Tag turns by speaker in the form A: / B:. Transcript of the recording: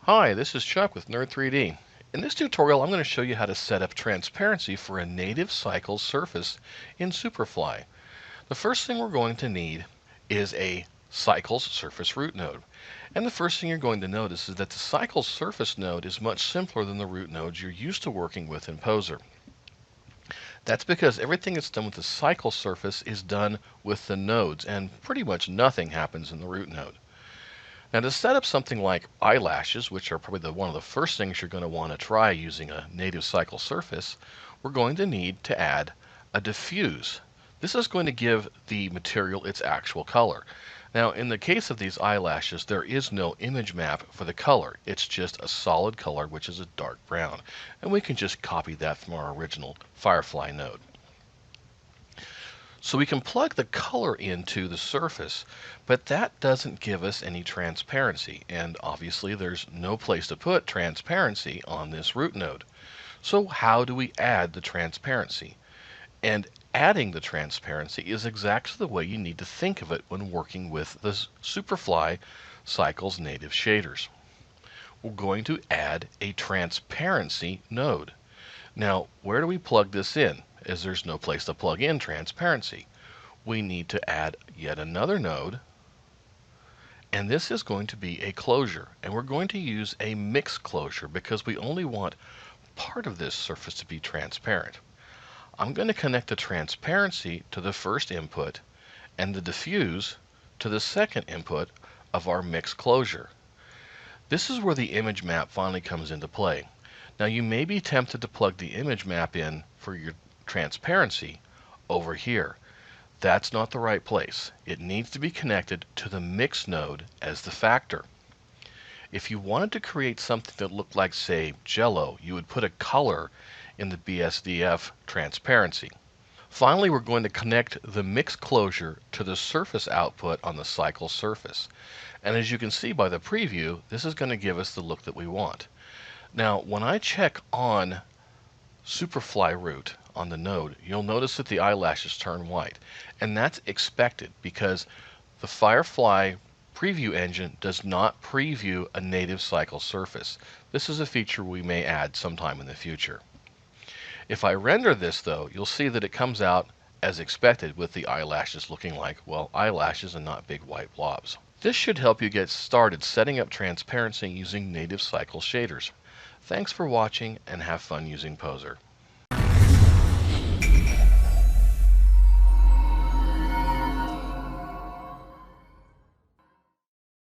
A: Hi, this is Chuck with Nerd3D. In this tutorial, I'm going to show you how to set up transparency for a native cycle surface in SuperFly. The first thing we're going to need is a cycles surface root node. And the first thing you're going to notice is that the cycles surface node is much simpler than the root nodes you're used to working with in Poser. That's because everything that's done with the cycle surface is done with the nodes, and pretty much nothing happens in the root node. Now to set up something like eyelashes, which are probably one of the first things you're going to want to try using a native cycle surface, we're going to need to add a diffuse. This is going to give the material its actual color. Now in the case of these eyelashes, there is no image map for the color. It's just a solid color, which is a dark brown. And we can just copy that from our original Firefly node. So we can plug the color into the surface, but that doesn't give us any transparency. And obviously there's no place to put transparency on this root node. So how do we add the transparency? And adding the transparency is exactly the way you need to think of it when working with the SuperFly Cycles native shaders. We're going to add a transparency node. Now, where do we plug this in? As there's no place to plug in transparency. We need to add yet another node, and this is going to be a closure. And we're going to use a mixed closure because we only want part of this surface to be transparent. I'm going to connect the transparency to the first input and the diffuse to the second input of our mixed closure. This is where the image map finally comes into play. Now you may be tempted to plug the image map in for your transparency over here. That's not the right place. It needs to be connected to the mix node as the factor. If you wanted to create something that looked like, say, Jello, you would put a color in the BSDF transparency. Finally, we're going to connect the mix closure to the surface output on the cycle surface. And as you can see by the preview, this is going to give us the look that we want. Now, when I check on SuperFly root on the node, you'll notice that the eyelashes turn white. And that's expected because the Firefly preview engine does not preview a native cycle surface. This is a feature we may add sometime in the future. If I render this though, you'll see that it comes out as expected with the eyelashes looking like, well, eyelashes and not big white blobs. This should help you get started setting up transparency using native cycle shaders. Thanks for watching and have fun using Poser.